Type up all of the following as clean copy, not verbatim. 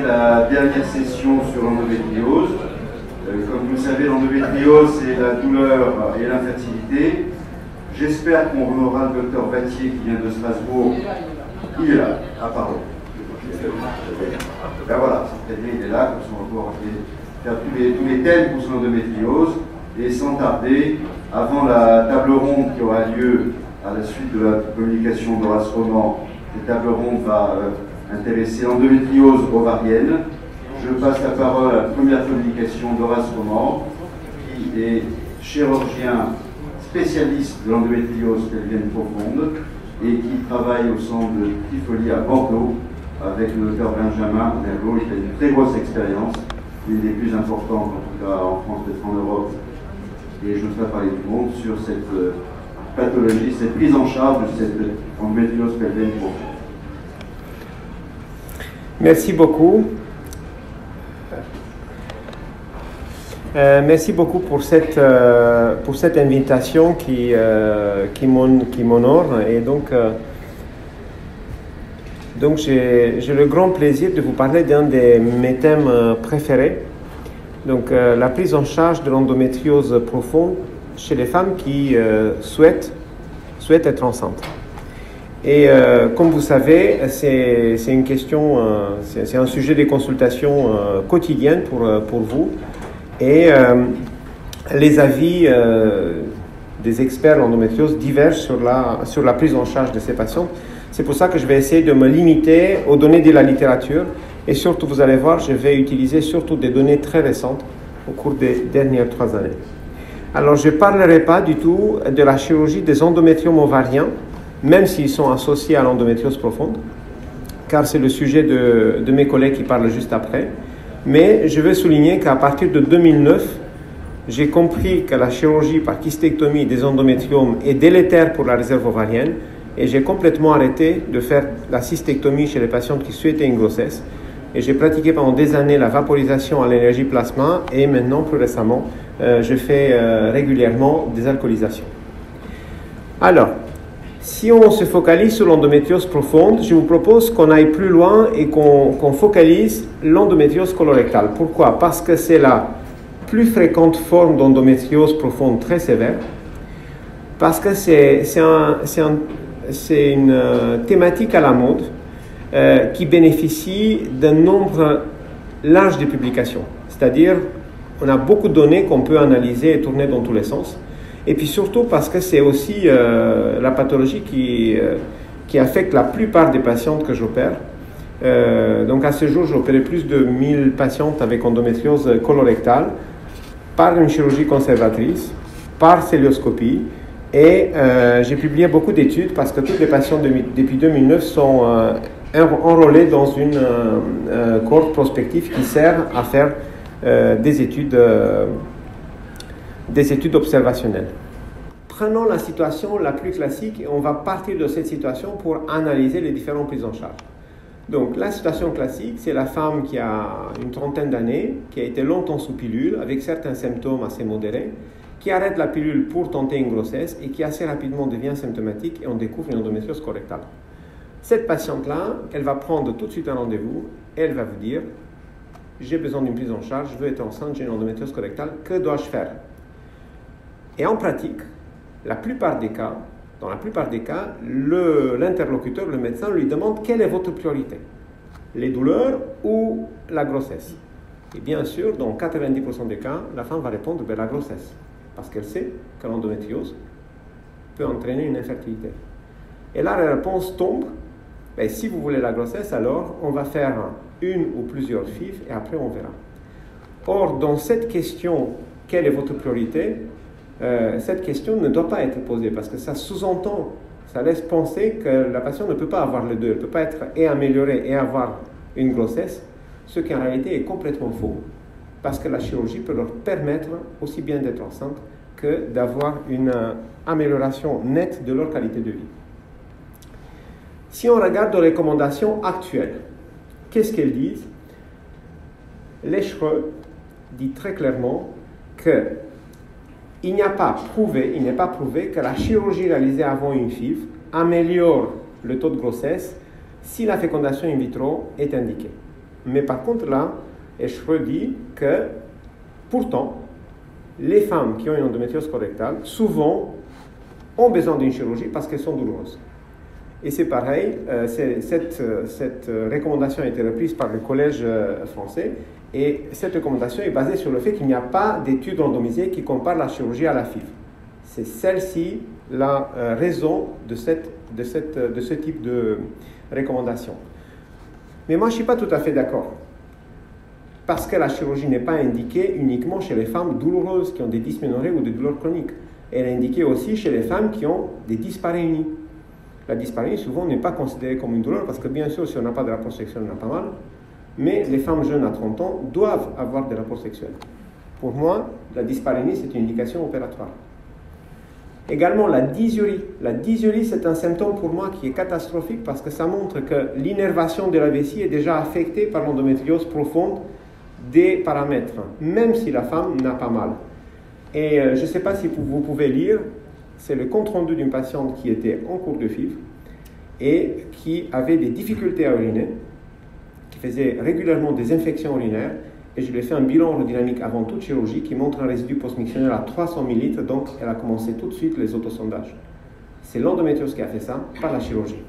c'est la dernière session sur l'endométriose. Comme vous le savez, l'endométriose, c'est la douleur et l'infertilité. J'espère qu'on aura le docteur Vattier qui vient de Strasbourg. Il est là, à parole. Ben voilà, c'est très bien, il est là, comme ça on va pouvoir faire tous les thèmes pour son endométriose. Et sans tarder, avant la table ronde qui aura lieu à la suite de la communication d'Horace Roman, cette table ronde va intéresser l'endométriose ovarienne. Je passe la parole à la première communication d'Horace Roman, qui est chirurgien spécialiste de l'endométriose pelvienne profonde et qui travaille au centre de Tivoli à Bordeaux avec le docteur Benjamin Merlot. Il a une très grosse expérience, une des plus importantes en tout cas en France, peut-être en Europe. Et je ne ferai parler du monde sur cette pathologie, cette prise en charge de cette endométriose pelvienne profonde. Merci beaucoup. Merci beaucoup pour cette invitation qui m'honore. Et donc j'ai le grand plaisir de vous parler d'un de mes thèmes préférés. Donc la prise en charge de l'endométriose profonde chez les femmes qui souhaitent être enceintes. Et comme vous savez, c'est une question, c'est un sujet de consultation quotidienne pour vous. Et les avis des experts en endométriose divergent sur la prise en charge de ces patients. C'est pour ça que je vais essayer de me limiter aux données de la littérature. Et surtout, vous allez voir, je vais utiliser surtout des données très récentes au cours des dernières 3 années. Alors, je ne parlerai pas du tout de la chirurgie des endométriomes ovariens, même s'ils sont associés à l'endométriose profonde, car c'est le sujet de mes collègues qui parlent juste après. Mais je veux souligner qu'à partir de 2009, j'ai compris que la chirurgie par kystéctomie des endométriomes est délétère pour la réserve ovarienne et j'ai complètement arrêté de faire la cystectomie chez les patientes qui souhaitaient une grossesse. Et j'ai pratiqué pendant des années la vaporisation à l'énergie plasma et maintenant, plus récemment, je fais régulièrement des alcoolisations. Alors, si on se focalise sur l'endométriose profonde, je vous propose qu'on aille plus loin et qu'on focalise l'endométriose colorectale. Pourquoi? Parce que c'est la plus fréquente forme d'endométriose profonde très sévère, parce que c'est une thématique à la mode qui bénéficie d'un nombre large de publications. C'est-à-dire, on a beaucoup de données qu'on peut analyser et tourner dans tous les sens. Et puis surtout parce que c'est aussi la pathologie qui affecte la plupart des patientes que j'opère. Donc à ce jour, j'ai opéré plus de 1000 patientes avec endométriose colorectale par une chirurgie conservatrice, par célioscopie. Et j'ai publié beaucoup d'études parce que toutes les patientes depuis 2009 sont enrôlées dans une cohorte prospective qui sert à faire des études observationnelles. Prenons la situation la plus classique et on va partir de cette situation pour analyser les différentes prises en charge. Donc la situation classique, c'est la femme qui a une trentaine d'années, qui a été longtemps sous pilule avec certains symptômes assez modérés, qui arrête la pilule pour tenter une grossesse et qui assez rapidement devient symptomatique et on découvre une endométriose colorectale. Cette patiente-là, elle va prendre tout de suite un rendez-vous et elle va vous dire « J'ai besoin d'une prise en charge, je veux être enceinte, j'ai une endométriose colorectale, que dois-je faire ?» Et en pratique, dans la plupart des cas, l'interlocuteur, le médecin, lui demande quelle est votre priorité, les douleurs ou la grossesse. Et bien sûr, dans 90% des cas, la femme va répondre la grossesse, parce qu'elle sait que l'endométriose peut entraîner une infertilité. Et là, la réponse tombe, si vous voulez la grossesse, alors on va faire une ou plusieurs FIV et après on verra. Or, dans cette question, quelle est votre priorité? Cette question ne doit pas être posée parce que ça sous-entend, ça laisse penser que la patiente ne peut pas avoir les deux. Elle ne peut pas être et améliorée et avoir une grossesse, ce qui en réalité est complètement faux. Parce que la chirurgie peut leur permettre aussi bien d'être enceinte que d'avoir une amélioration nette de leur qualité de vie. Si on regarde les recommandations actuelles, qu'est-ce qu'elles disent? L'ESHRE dit très clairement que il n'est pas prouvé que la chirurgie réalisée avant une FIV améliore le taux de grossesse si la fécondation in vitro est indiquée. Mais par contre, là, Eschre dit que, pourtant, les femmes qui ont une endométriose colorectale, souvent, ont besoin d'une chirurgie parce qu'elles sont douloureuses. Et c'est pareil, cette recommandation a été reprise par le Collège français, et cette recommandation est basée sur le fait qu'il n'y a pas d'études randomisées qui comparent la chirurgie à la FIV. C'est celle-ci la raison de ce type de recommandation. Mais moi, je ne suis pas tout à fait d'accord. Parce que la chirurgie n'est pas indiquée uniquement chez les femmes douloureuses qui ont des dysménorrhées ou des douleurs chroniques. Elle est indiquée aussi chez les femmes qui ont des dysparénies. La dysparénie, souvent, n'est pas considérée comme une douleur parce que, bien sûr, si on n'a pas de rapport sexuel, on a pas mal. Mais les femmes jeunes à 30 ans doivent avoir des rapports sexuels. Pour moi, la dysparénie, c'est une indication opératoire. Également, la dysurie. La dysurie, c'est un symptôme pour moi qui est catastrophique parce que ça montre que l'innervation de la vessie est déjà affectée par l'endométriose profonde des paramètres, même si la femme n'a pas mal. Et je ne sais pas si vous pouvez lire, c'est le compte-rendu d'une patiente qui était en cours de FIV et qui avait des difficultés à uriner, qui faisait régulièrement des infections urinaires, et je lui ai fait un bilan aérodynamique avant toute chirurgie qui montre un résidu post-mictionnel à 300 ml, donc elle a commencé tout de suite les autosondages. C'est l'endométriose qui a fait ça, pas la chirurgie.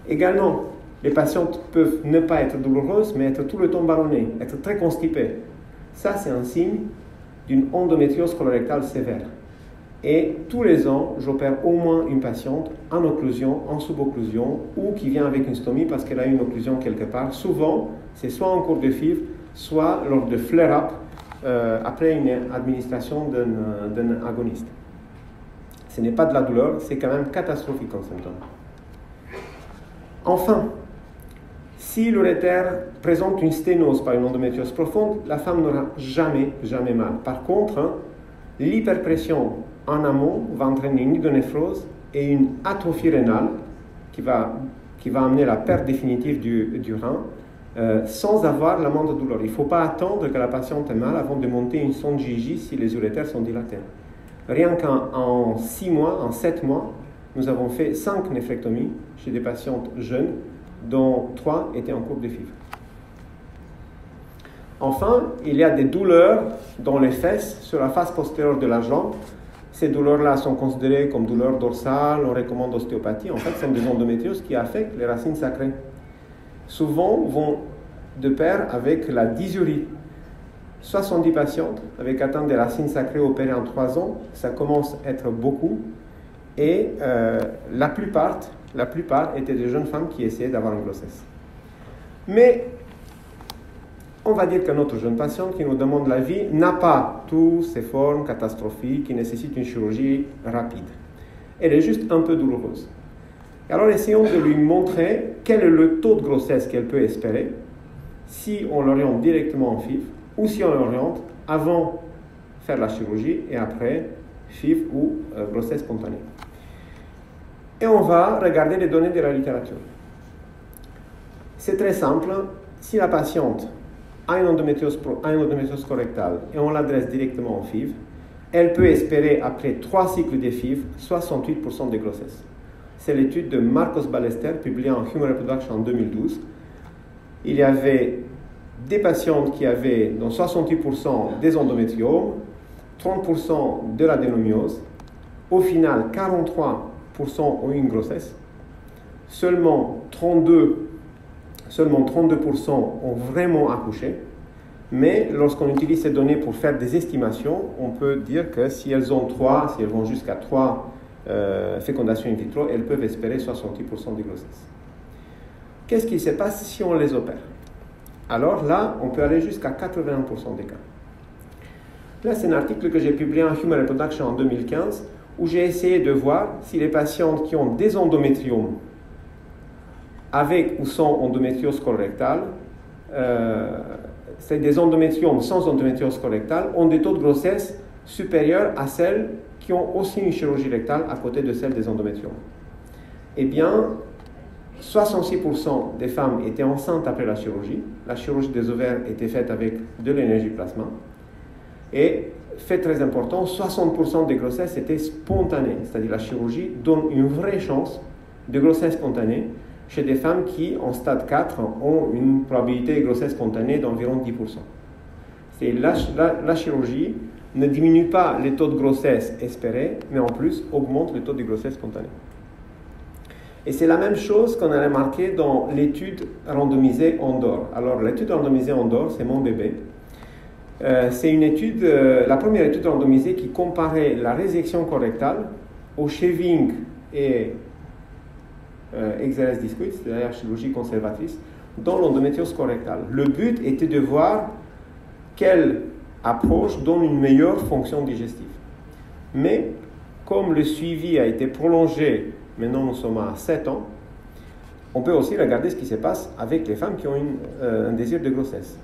Également, les patientes peuvent ne pas être douloureuses, mais être tout le temps ballonnées, être très constipées. Ça, c'est un signe d'une endométriose colorectale sévère. Et tous les ans, j'opère au moins une patiente en occlusion, en sub-occlusion, ou qui vient avec une stomie parce qu'elle a une occlusion quelque part. Souvent, c'est soit en cours de FIV, soit lors de flare-up, après une administration d'un agoniste. Ce n'est pas de la douleur, c'est quand même catastrophique comme symptôme. Enfin, si l'uréter présente une sténose par une endométriose profonde, la femme n'aura jamais mal. Par contre, l'hyperpression en amont va entraîner une hydronéphrose et une atrophie rénale qui va amener la perte définitive du rein sans avoir la moindre douleur. Il ne faut pas attendre que la patiente ait mal avant de monter une sonde JJ si les urétères sont dilatés. Rien qu'en 6 mois, en 7 mois, nous avons fait 5 néphrectomies chez des patientes jeunes, dont 3 étaient en cours de FIV. Enfin, il y a des douleurs dans les fesses, sur la face postérieure de la jambe. Ces douleurs-là sont considérées comme douleurs dorsales, on recommande l'ostéopathie. En fait, ce sont des endométrioses qui affectent les racines sacrées. Souvent, vont de pair avec la dysurie. 70 patientes avec atteinte des racines sacrées opérées en 3 ans, ça commence à être beaucoup. Et la plupart étaient des jeunes femmes qui essayaient d'avoir une grossesse. Mais on va dire que notre jeune patiente qui nous demande la vie n'a pas toutes ces formes catastrophiques qui nécessitent une chirurgie rapide. Elle est juste un peu douloureuse. Alors essayons de lui montrer quel est le taux de grossesse qu'elle peut espérer si on l'oriente directement en FIV ou si on l'oriente avant faire la chirurgie et après FIV ou grossesse spontanée. Et on va regarder les données de la littérature. C'est très simple. Si la patiente a une endométriose colorectale et on l'adresse directement en FIV, elle peut espérer, après 3 cycles de FIV, 68% de grossesse. C'est l'étude de Marcos Ballester, publiée en Human Reproduction en 2012. Il y avait des patientes qui avaient, dans 68%, des endométriomes, 30% de l'adénomiose. Au final, 43% ont eu une grossesse. Seulement 32% ont vraiment accouché. Mais lorsqu'on utilise ces données pour faire des estimations, on peut dire que si elles vont jusqu'à 3 fécondations in vitro, elles peuvent espérer 70% de grossesse. Qu'est-ce qui se passe si on les opère? Alors là, on peut aller jusqu'à 81% des cas. Là, c'est un article que j'ai publié en Human Reproduction en 2015, où j'ai essayé de voir si les patientes qui ont des endométriomes avec ou sans endométriose colorectale, c'est des endométriomes sans endométriose colorectale, ont des taux de grossesse supérieurs à celles qui ont aussi une chirurgie rectale à côté de celle des endométriomes. Eh bien, 66% des femmes étaient enceintes après la chirurgie. La chirurgie des ovaires était faite avec de l'énergie plasma. Et, fait très important, 60% des grossesses étaient spontanées. C'est-à-dire la chirurgie donne une vraie chance de grossesse spontanée. chez des femmes qui, en stade 4, ont une probabilité de grossesse spontanée d'environ 10%. C'est la chirurgie ne diminue pas les taux de grossesse espérés, mais en plus augmente le taux de grossesse spontanée. Et c'est la même chose qu'on a remarqué dans l'étude randomisée Andor. Alors, l'étude randomisée Andor, c'est mon bébé. C'est une étude, la première étude randomisée qui comparait la résection correctale au shaving et XRS discrete, c'est-à-dire la chirurgie conservatrice, dans l'endométriose correctale. Le but était de voir quelle approche donne une meilleure fonction digestive. Mais, comme le suivi a été prolongé, maintenant nous sommes à 7 ans, on peut aussi regarder ce qui se passe avec les femmes qui ont un désir de grossesse.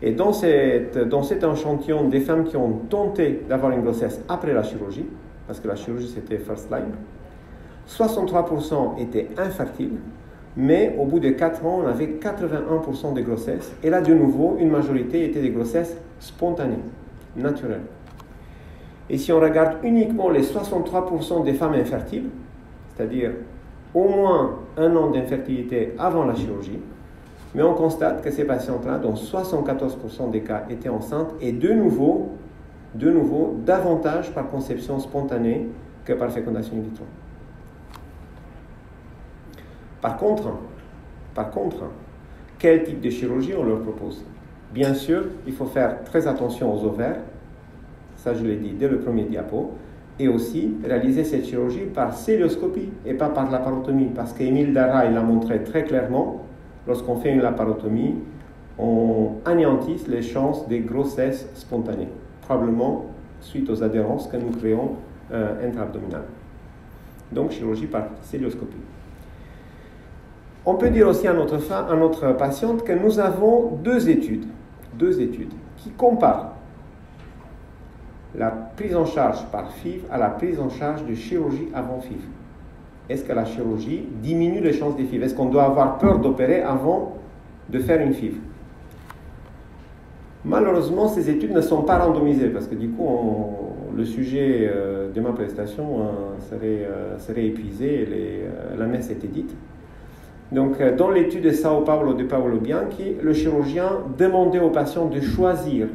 Et dans cet échantillon des femmes qui ont tenté d'avoir une grossesse après la chirurgie, parce que la chirurgie c'était first line, 63% étaient infertiles, mais au bout de 4 ans, on avait 81% de grossesses. Et là, de nouveau, une majorité était des grossesses spontanées, naturelles. Et si on regarde uniquement les 63% des femmes infertiles, c'est-à-dire au moins 1 an d'infertilité avant la chirurgie, mais on constate que ces patientes-là, dans 74% des cas, étaient enceintes et de nouveau, davantage par conception spontanée que par fécondation in vitro. Par contre, quel type de chirurgie on leur propose? Bien sûr, il faut faire très attention aux ovaires, ça je l'ai dit dès le premier diapo, et aussi réaliser cette chirurgie par célioscopie et pas par laparotomie, parce qu'Émile Dara il l'a montré très clairement, lorsqu'on fait une laparotomie, on anéantit les chances des grossesses spontanées, probablement suite aux adhérences que nous créons intra-abdominales. Donc chirurgie par célioscopie. On peut dire aussi à notre patiente que nous avons deux études qui comparent la prise en charge par FIV à la prise en charge de chirurgie avant FIV. Est-ce que la chirurgie diminue les chances des FIV? Est-ce qu'on doit avoir peur d'opérer avant de faire une FIV? Malheureusement, ces études ne sont pas randomisées parce que du coup, le sujet de ma prestation serait épuisé et la messe était dite. Donc, dans l'étude de Sao Paulo de Paolo Bianchi, le chirurgien demandait aux patients de choisir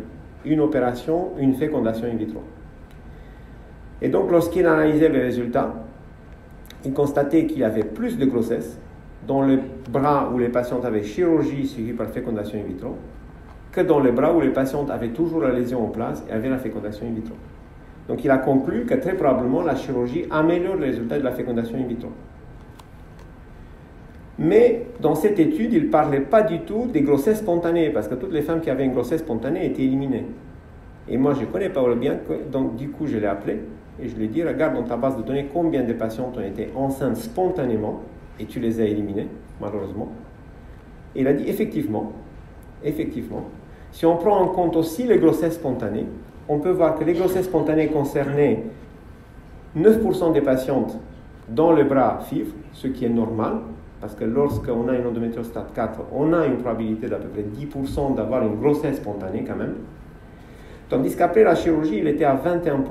une opération, une fécondation in vitro. Et donc, lorsqu'il analysait les résultats, il constatait qu'il y avait plus de grossesses dans les bras où les patientes avaient chirurgie suivie par fécondation in vitro que dans les bras où les patientes avaient toujours la lésion en place et avaient la fécondation in vitro. Donc, il a conclu que très probablement la chirurgie améliore les résultats de la fécondation in vitro. Mais dans cette étude, il ne parlait pas du tout des grossesses spontanées, parce que toutes les femmes qui avaient une grossesse spontanée étaient éliminées. Et moi, je connais Paolo Bianchi, donc du coup, je l'ai appelé et je lui ai dit, regarde dans ta base de données combien de patientes ont été enceintes spontanément, et tu les as éliminées, malheureusement. Et il a dit, effectivement, si on prend en compte aussi les grossesses spontanées, on peut voir que les grossesses spontanées concernaient 9% des patientes dans le bras FIV, ce qui est normal, parce que lorsqu'on a une endométriose stade 4, on a une probabilité d'à peu près 10% d'avoir une grossesse spontanée quand même. Tandis qu'après la chirurgie, il était à 21%.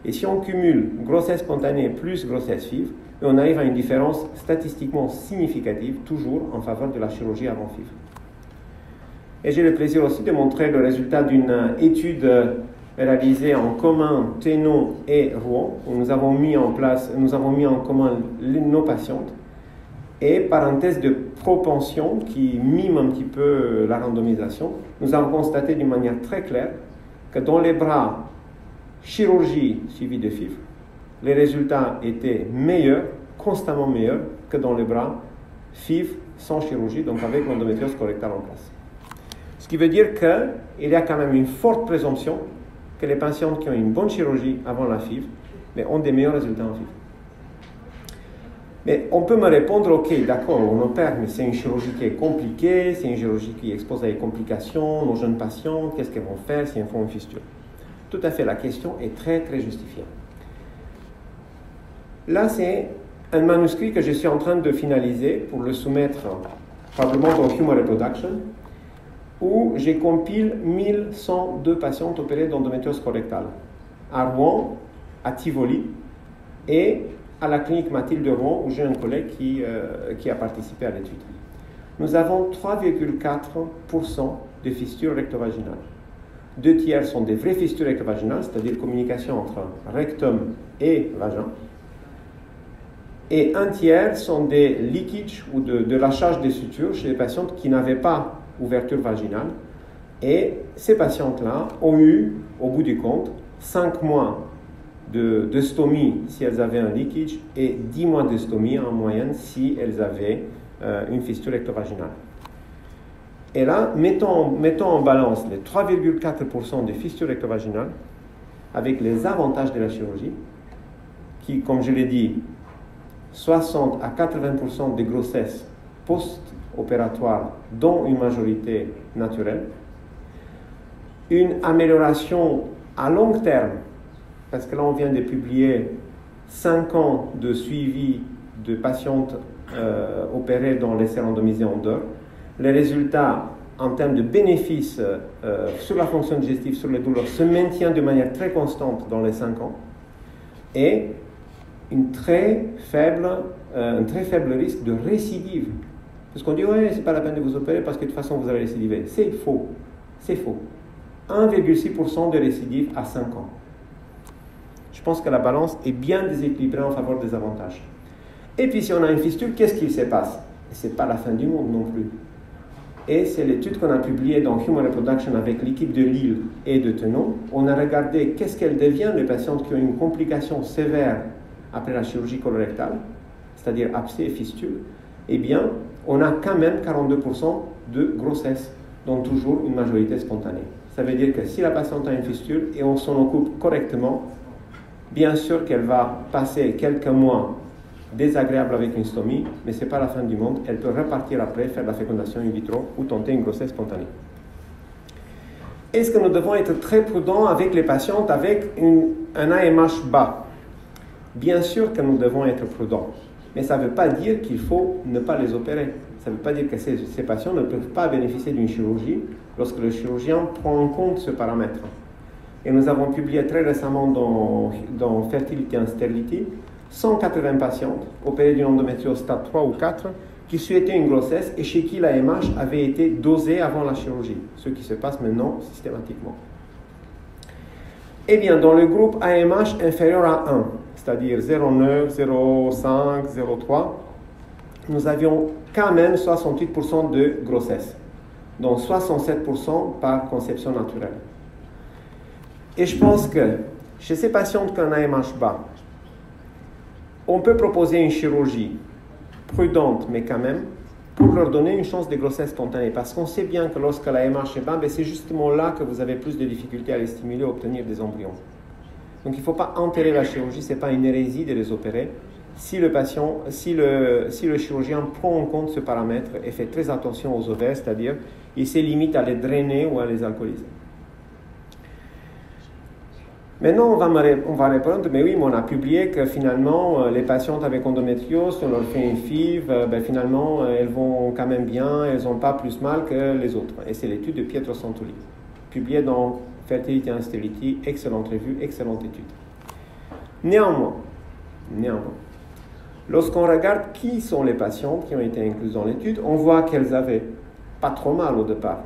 Et si on cumule grossesse spontanée plus grossesse FIV, on arrive à une différence statistiquement significative, toujours en faveur de la chirurgie avant FIV. Et j'ai le plaisir aussi de montrer le résultat d'une étude réalisée en commun Tenon et Rouen, où nous avons mis en commun nos patientes. Et par un test de propension qui mime un petit peu la randomisation, nous avons constaté d'une manière très claire que dans les bras chirurgie suivie de FIV, les résultats étaient meilleurs, constamment meilleurs, que dans les bras FIV sans chirurgie, donc avec l'endométriose correctale en place. Ce qui veut dire qu'il y a quand même une forte présomption que les patientes qui ont une bonne chirurgie avant la FIV ont des meilleurs résultats en FIV. Mais on peut me répondre, ok, d'accord, on opère, mais c'est une chirurgie qui est compliquée, c'est une chirurgie qui expose à des complications, nos jeunes patientes, qu'est-ce qu'elles vont faire si elles font une fistule? Tout à fait, la question est très, très justifiée. Là, c'est un manuscrit que je suis en train de finaliser pour le soumettre probablement dans Human Reproduction, où j'ai compilé 1102 patientes opérées d'endométriose correctale, à Rouen, à Tivoli et à la clinique Mathilde Rouen, où j'ai un collègue qui a participé à l'étude. Nous avons 3,4% de fistures rectovaginales. 2 tiers sont des vraies fistures rectovaginales, c'est-à-dire communication entre rectum et vagin. Et 1 tiers sont des leakages ou de lâchage des sutures chez les patientes qui n'avaient pas ouverture vaginale. Et ces patientes-là ont eu, au bout du compte, 5 mois de stomie si elles avaient un leakage et 10 mois de stomie en moyenne si elles avaient une fistule rectovaginale. Et là, mettons en balance les 3,4% de fistures rectovaginales avec les avantages de la chirurgie, qui, comme je l'ai dit, 60 à 80% des grossesses post-opératoires, dont une majorité naturelle, une amélioration à long terme, parce que là on vient de publier 5 ans de suivi de patientes opérées dans les selles endométrioses en dehors. Les résultats en termes de bénéfices sur la fonction digestive, sur les douleurs, se maintiennent de manière très constante dans les 5 ans et un très faible risque de récidive. Parce qu'on dit, ouais, c'est pas la peine de vous opérer parce que de toute façon vous allez récidiver. C'est faux. C'est faux. 1,6% de récidive à 5 ans. Je pense que la balance est bien déséquilibrée en faveur des avantages. Et puis si on a une fistule, qu'est-ce qui se passe? Ce n'est pas la fin du monde non plus. Et c'est l'étude qu'on a publiée dans Human Reproduction avec l'équipe de Lille et de Tenon. On a regardé qu'est-ce qu'elles deviennent les patientes qui ont une complication sévère après la chirurgie colorectale, c'est-à-dire abcès et fistule. Eh bien, on a quand même 42% de grossesse, dont toujours une majorité spontanée. Ça veut dire que si la patiente a une fistule et on s'en occupe correctement, bien sûr qu'elle va passer quelques mois désagréables avec une stomie, mais ce n'est pas la fin du monde. Elle peut repartir après, faire la fécondation in vitro ou tenter une grossesse spontanée. Est-ce que nous devons être très prudents avec les patientes avec un AMH bas? Bien sûr que nous devons être prudents, mais ça ne veut pas dire qu'il faut ne pas les opérer. Ça ne veut pas dire que ces patients ne peuvent pas bénéficier d'une chirurgie lorsque le chirurgien prend en compte ce paramètre. Et nous avons publié très récemment dans Fertility and Sterility 180 patientes opérées d'une endométriose stade 3 ou 4 qui souhaitaient une grossesse et chez qui l'AMH avait été dosé avant la chirurgie, ce qui se passe maintenant systématiquement. Eh bien, dans le groupe AMH inférieur à 1, c'est-à-dire 0,9, 0,5, 0,3, nous avions quand même 68% de grossesse, dont 67% par conception naturelle. Et je pense que chez ces patientes qui ont un AMH bas, on peut proposer une chirurgie prudente, mais quand même, pour leur donner une chance de grossesse spontanée. Parce qu'on sait bien que lorsque l'AMH est bas, c'est justement là que vous avez plus de difficultés à les stimuler, à obtenir des embryons. Donc il ne faut pas enterrer la chirurgie, ce n'est pas une hérésie de les opérer. Si le chirurgien prend en compte ce paramètre et fait très attention aux ovaires, c'est-à-dire il se limite à les drainer ou à les alcooliser. Maintenant, on va répondre, mais oui, mais on a publié que finalement, les patientes avec endométriose, si on leur fait une FIV, finalement, elles vont quand même bien, elles n'ont pas plus mal que les autres. Et c'est l'étude de Pietro Santulli, publiée dans Fertility and Sterility, excellente revue, excellente étude. Néanmoins, lorsqu'on regarde qui sont les patientes qui ont été incluses dans l'étude, on voit qu'elles n'avaient pas trop mal au départ.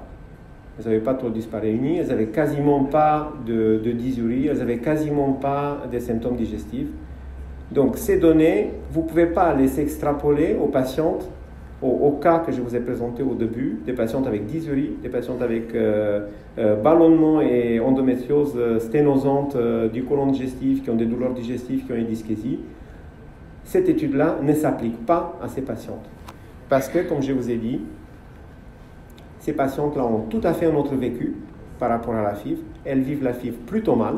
Elles n'avaient pas trop dyspareunie, elles n'avaient quasiment pas de dysurie, elles n'avaient quasiment pas de symptômes digestifs. Donc ces données, vous ne pouvez pas les extrapoler aux patientes, au cas que je vous ai présenté au début, des patientes avec dysurie, des patientes avec ballonnement et endométriose sténosante du côlon digestif, qui ont des douleurs digestives, qui ont une dyschésie. Cette étude-là ne s'applique pas à ces patientes. Parce que, comme je vous ai dit, ces patientes-là ont tout à fait un autre vécu par rapport à la FIV. Elles vivent la FIV plutôt mal,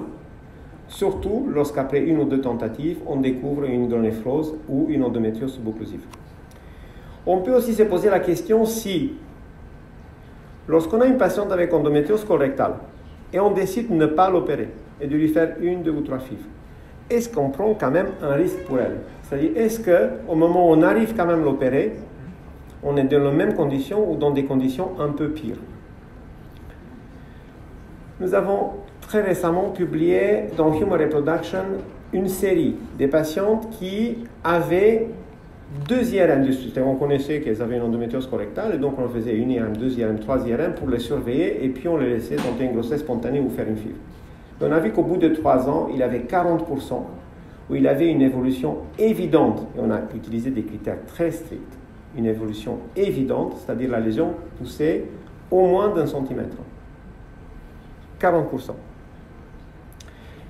surtout lorsqu'après 1 ou 2 tentatives, on découvre une hydronéphrose ou une endométriose subocclusive. On peut aussi se poser la question si, lorsqu'on a une patiente avec endométriose colorectale et on décide de ne pas l'opérer et de lui faire 1, 2 ou 3 FIV, est-ce qu'on prend quand même un risque pour elle? C'est-à-dire, est-ce qu'au moment où on arrive quand même à l'opérer, on est dans les mêmes conditions ou dans des conditions un peu pires? Nous avons très récemment publié dans Human Reproduction une série des patientes qui avaient 2 IRM de suite. On connaissait qu'elles avaient une endométriose colorectale et donc on faisait 1 IRM, 2 IRM, 3 IRM pour les surveiller et puis on les laissait tenter une grossesse spontanée ou faire une FIV. On a vu qu'au bout de 3 ans, il avait 40% où il avait une évolution évidente. Et on a utilisé des critères très stricts. Une évolution évidente, c'est-à-dire la lésion poussait au moins d'1 centimètre. 40%.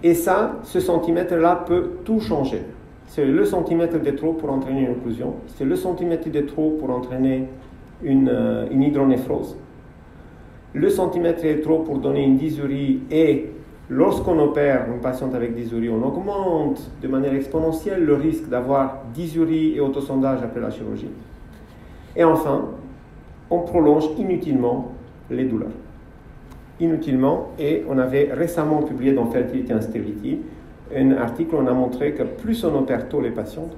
Et ça, ce centimètre-là peut tout changer. C'est le centimètre de trop pour entraîner une occlusion. C'est le centimètre de trop pour entraîner une hydronéphrose. Le centimètre de trop pour donner une dysurie. Et lorsqu'on opère une patiente avec dysurie, on augmente de manière exponentielle le risque d'avoir dysurie et autosondage après la chirurgie. Et enfin, on prolonge inutilement les douleurs. Inutilement. Et on avait récemment publié dans Fertility and Sterility un article où on a montré que plus on opère tôt les patientes,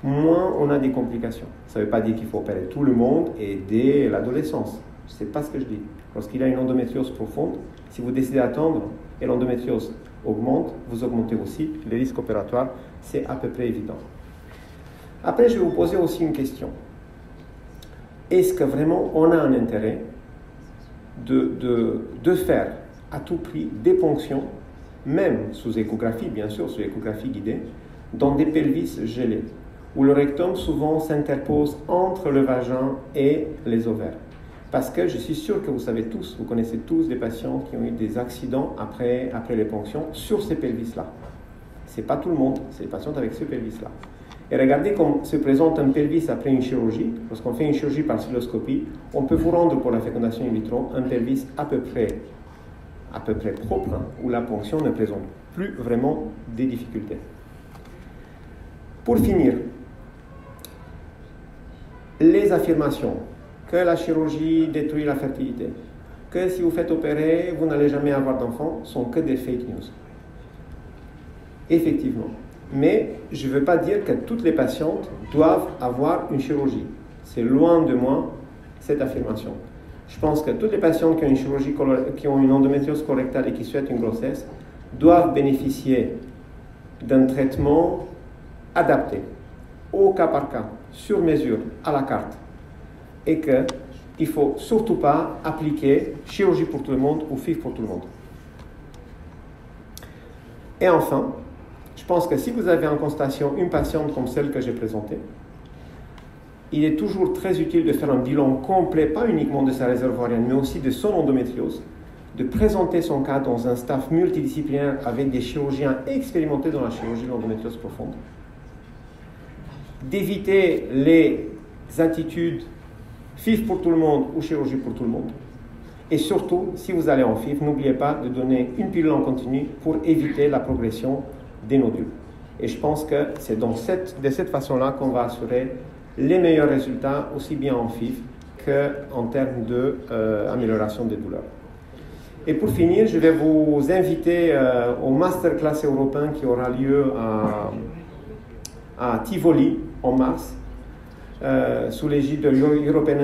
moins on a des complications. Ça ne veut pas dire qu'il faut opérer tout le monde et dès l'adolescence. Ce n'est pas ce que je dis. Lorsqu'il y a une endométriose profonde, si vous décidez d'attendre et l'endométriose augmente, vous augmentez aussi les risques opératoires. C'est à peu près évident. Après, je vais vous poser aussi une question. Est-ce que vraiment on a un intérêt de faire à tout prix des ponctions, même sous échographie, bien sûr, sous échographie guidée, dans des pelvis gelés, où le rectum souvent s'interpose entre le vagin et les ovaires. Parce que je suis sûr que vous savez tous, vous connaissez tous des patients qui ont eu des accidents après les ponctions sur ces pelvis-là. Ce n'est pas tout le monde, c'est les patients avec ce pelvis-là. Et regardez comment se présente un pelvis après une chirurgie. Lorsqu'on fait une chirurgie par cystoscopie, on peut vous rendre pour la fécondation in vitro un pelvis à peu près propre, où la ponction ne présente plus vraiment des difficultés. Pour finir, les affirmations que la chirurgie détruit la fertilité, que si vous faites opérer, vous n'allez jamais avoir d'enfant, sont que des fake news. Effectivement. Mais je ne veux pas dire que toutes les patientes doivent avoir une chirurgie. C'est loin de moi cette affirmation. Je pense que toutes les patientes qui ont une chirurgie, qui ont une endométriose colorectale et qui souhaitent une grossesse doivent bénéficier d'un traitement adapté, au cas par cas, sur mesure, à la carte. Et qu'il ne faut surtout pas appliquer chirurgie pour tout le monde ou FIV pour tout le monde. Et enfin, je pense que si vous avez en constatation une patiente comme celle que j'ai présentée, il est toujours très utile de faire un bilan complet, pas uniquement de sa réserve ovarienne, mais aussi de son endométriose, de présenter son cas dans un staff multidisciplinaire avec des chirurgiens expérimentés dans la chirurgie de l'endométriose profonde, d'éviter les attitudes FIV pour tout le monde ou chirurgie pour tout le monde. Et surtout, si vous allez en FIV, n'oubliez pas de donner une pilule en continu pour éviter la progression des nodules. Et je pense que c'est de cette façon-là qu'on va assurer les meilleurs résultats, aussi bien en FIV qu'en termes d'amélioration des douleurs. Et pour finir, je vais vous inviter au masterclass européen qui aura lieu à Tivoli en mars, sous l'égide de l'European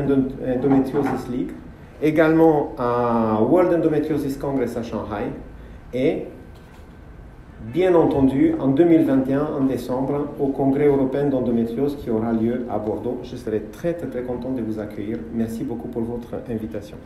Endometriosis League, également à World Endometriosis Congress à Shanghai, et bien entendu, en 2021, en décembre, au Congrès européen d'endométriose qui aura lieu à Bordeaux. Je serai très content de vous accueillir. Merci beaucoup pour votre invitation.